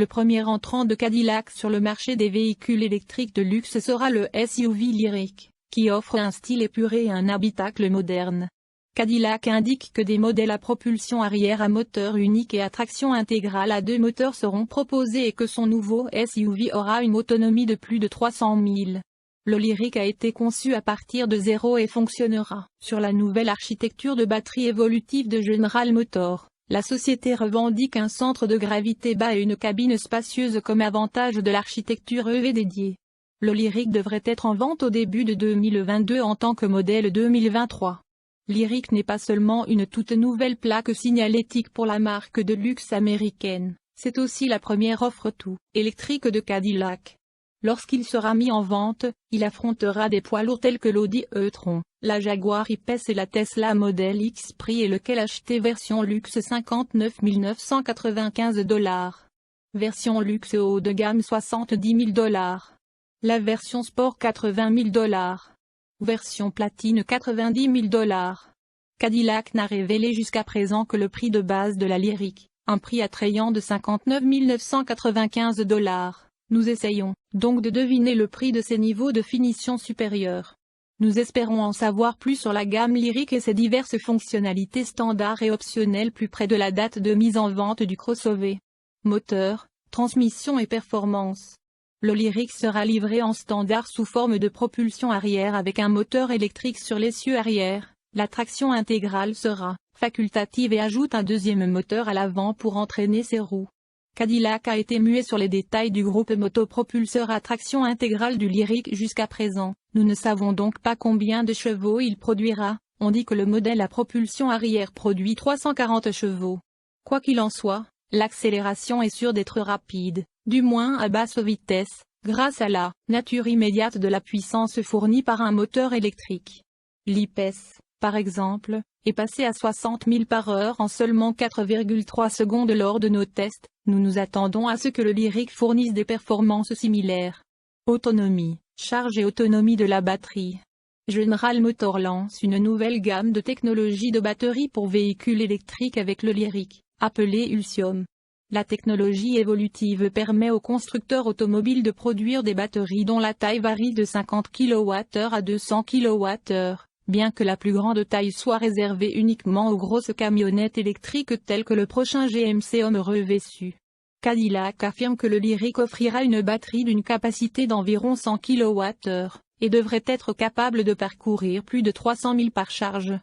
Le premier entrant de Cadillac sur le marché des véhicules électriques de luxe sera le SUV Lyriq, qui offre un style épuré et un habitacle moderne. Cadillac indique que des modèles à propulsion arrière à moteur unique et à traction intégrale à 2 moteurs seront proposés et que son nouveau SUV aura une autonomie de plus de 300 000. Le Lyriq a été conçu à partir de zéro et fonctionnera sur la nouvelle architecture de batterie évolutive de General Motors. La société revendique un centre de gravité bas et une cabine spacieuse comme avantage de l'architecture EV dédiée. Le Lyriq devrait être en vente au début de 2022 en tant que modèle 2023. Lyriq n'est pas seulement une toute nouvelle plaque signalétique pour la marque de luxe américaine, c'est aussi la première offre tout électrique de Cadillac. Lorsqu'il sera mis en vente, il affrontera des poids lourds tels que l'Audi e-tron, la Jaguar I-Pace et la Tesla Model X prix et lequel acheter version luxe $59 995. Version luxe haut de gamme $70 000. La version sport $80 000. Version platine $90 000. Cadillac n'a révélé jusqu'à présent que le prix de base de la Lyriq, un prix attrayant de $59 995. Nous essayons donc de deviner le prix de ces niveaux de finition supérieurs. Nous espérons en savoir plus sur la gamme Lyriq et ses diverses fonctionnalités standards et optionnelles plus près de la date de mise en vente du crossover. Moteur, transmission et performance. Le Lyriq sera livré en standard sous forme de propulsion arrière avec un moteur électrique sur l'essieu arrière. La traction intégrale sera facultative et ajoute un deuxième moteur à l'avant pour entraîner ses roues. Cadillac a été muet sur les détails du groupe motopropulseur à traction intégrale du Lyriq jusqu'à présent. Nous ne savons donc pas combien de chevaux il produira. On dit que le modèle à propulsion arrière produit 340 chevaux. Quoi qu'il en soit, l'accélération est sûre d'être rapide, du moins à basse vitesse, grâce à la nature immédiate de la puissance fournie par un moteur électrique. L'I-Pace, par exemple, est passé à 60 000 par heure en seulement 4,3 secondes lors de nos tests. Nous nous attendons à ce que le Lyriq fournisse des performances similaires. Autonomie, charge et autonomie de la batterie. General Motors lance une nouvelle gamme de technologies de batterie pour véhicules électriques avec le Lyriq, appelée Ultium. La technologie évolutive permet aux constructeurs automobiles de produire des batteries dont la taille varie de 50 kWh à 200 kWh. Bien que la plus grande taille soit réservée uniquement aux grosses camionnettes électriques telles que le prochain GMC Hummer revêtu. Cadillac affirme que le Lyriq offrira une batterie d'une capacité d'environ 100 kWh, et devrait être capable de parcourir plus de 300 000 par charge.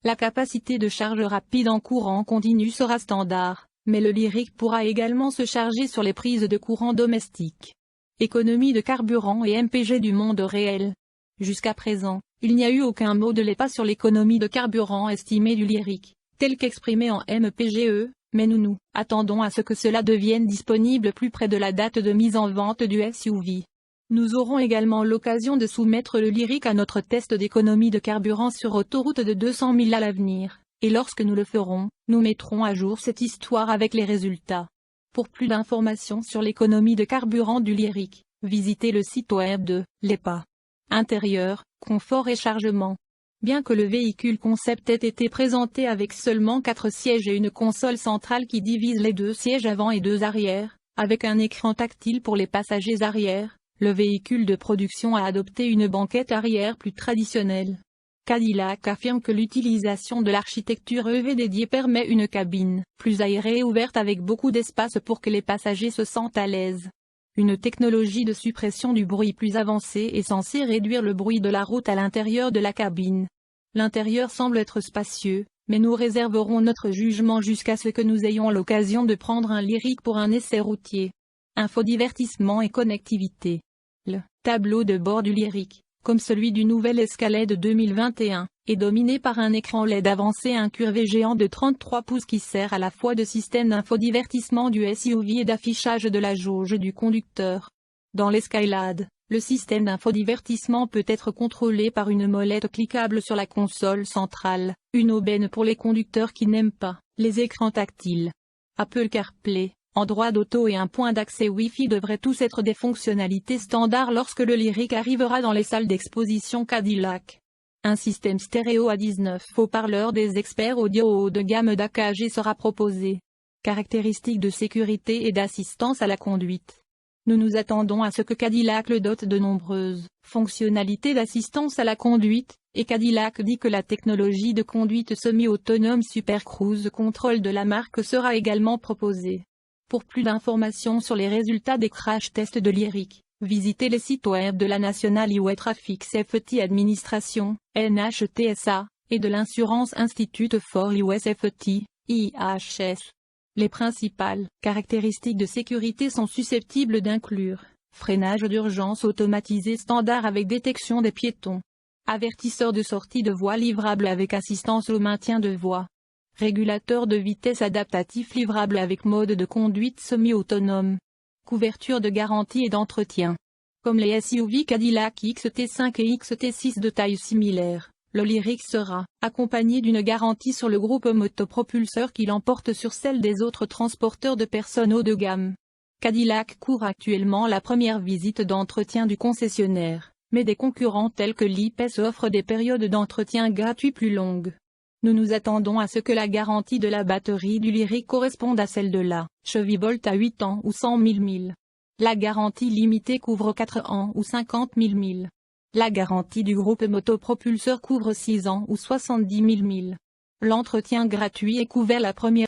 La capacité de charge rapide en courant continu sera standard, mais le Lyriq pourra également se charger sur les prises de courant domestiques. Économie de carburant et MPG du monde réel. Jusqu'à présent, il n'y a eu aucun mot de l'EPA sur l'économie de carburant estimée du Lyriq, tel qu'exprimé en MPGE, mais nous attendons à ce que cela devienne disponible plus près de la date de mise en vente du SUV. Nous aurons également l'occasion de soumettre le Lyriq à notre test d'économie de carburant sur autoroute de 200 000 à l'avenir, et lorsque nous le ferons, nous mettrons à jour cette histoire avec les résultats. Pour plus d'informations sur l'économie de carburant du Lyriq, visitez le site web de l'EPA. Intérieur, confort et chargement. Bien que le véhicule concept ait été présenté avec seulement 4 sièges et une console centrale qui divise les 2 sièges avant et 2 arrière, avec un écran tactile pour les passagers arrière, le véhicule de production a adopté une banquette arrière plus traditionnelle. Cadillac affirme que l'utilisation de l'architecture EV dédiée permet une cabine plus aérée et ouverte avec beaucoup d'espace pour que les passagers se sentent à l'aise. Une technologie de suppression du bruit plus avancée est censée réduire le bruit de la route à l'intérieur de la cabine. L'intérieur semble être spacieux, mais nous réserverons notre jugement jusqu'à ce que nous ayons l'occasion de prendre un Lyriq pour un essai routier. Infodivertissement et connectivité. Le tableau de bord du Lyriq, comme celui du nouvel Escalade 2021, est dominé par un écran LED avancé incurvé géant de 33 pouces qui sert à la fois de système d'infodivertissement du SUV et d'affichage de la jauge du conducteur. Dans l'Escalade, le système d'infodivertissement peut être contrôlé par une molette cliquable sur la console centrale, une aubaine pour les conducteurs qui n'aiment pas les écrans tactiles. Apple CarPlay, Android Auto et un point d'accès Wi-Fi devraient tous être des fonctionnalités standards lorsque le Lyriq arrivera dans les salles d'exposition Cadillac. Un système stéréo à 19 haut-parleurs des experts audio haut de gamme d'AKG sera proposé. caractéristiques de sécurité et d'assistance à la conduite. Nous nous attendons à ce que Cadillac le dote de nombreuses fonctionnalités d'assistance à la conduite, et Cadillac dit que la technologie de conduite semi-autonome Super Cruise Control de la marque sera également proposée. Pour plus d'informations sur les résultats des crash tests de Lyriq, visitez les sites web de la National Highway Traffic Safety Administration, NHTSA, et de l'Insurance Institute for Highway Safety, IHS. Les principales caractéristiques de sécurité sont susceptibles d'inclure freinage d'urgence automatisé standard avec détection des piétons, avertisseur de sortie de voie livrable avec assistance au maintien de voie, régulateur de vitesse adaptatif livrable avec mode de conduite semi-autonome, couverture de garantie et d'entretien. Comme les SUV Cadillac XT5 et XT6 de taille similaire, le Lyriq sera accompagné d'une garantie sur le groupe motopropulseur qui l'emporte sur celle des autres transporteurs de personnes haut de gamme. Cadillac court actuellement la première visite d'entretien du concessionnaire, mais des concurrents tels que l'IPES offrent des périodes d'entretien gratuits plus longues. Nous nous attendons à ce que la garantie de la batterie du Lyriq corresponde à celle de la Chevy Bolt à 8 ans ou 100 000 milles. La garantie limitée couvre 4 ans ou 50 000 milles. La garantie du groupe motopropulseur couvre 6 ans ou 70 000 milles. L'entretien gratuit est couvert la première